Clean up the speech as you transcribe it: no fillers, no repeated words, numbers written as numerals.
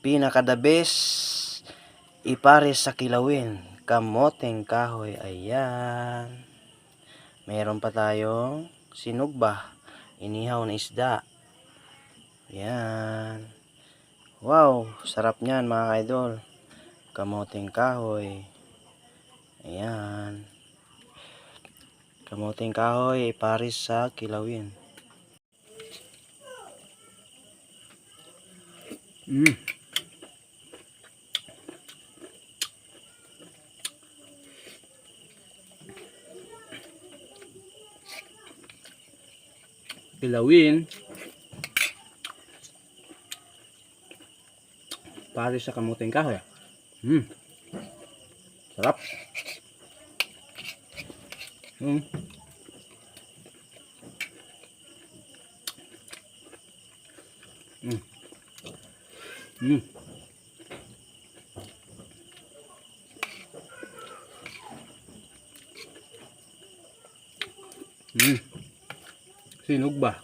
Pinaka the best ipares sa kilawin, kamoteng kahoy. Ayan. Meron pa tayong sinugba, inihaw na isda. Ayan. Wow, sarap niyan mga kaidol. Kamoteng kahoy. Ayan. Kamoteng kahoy ipares sa kilawin. Kilawin pares sa kamoteng kahoy. Sarap. Mm. Sinugba.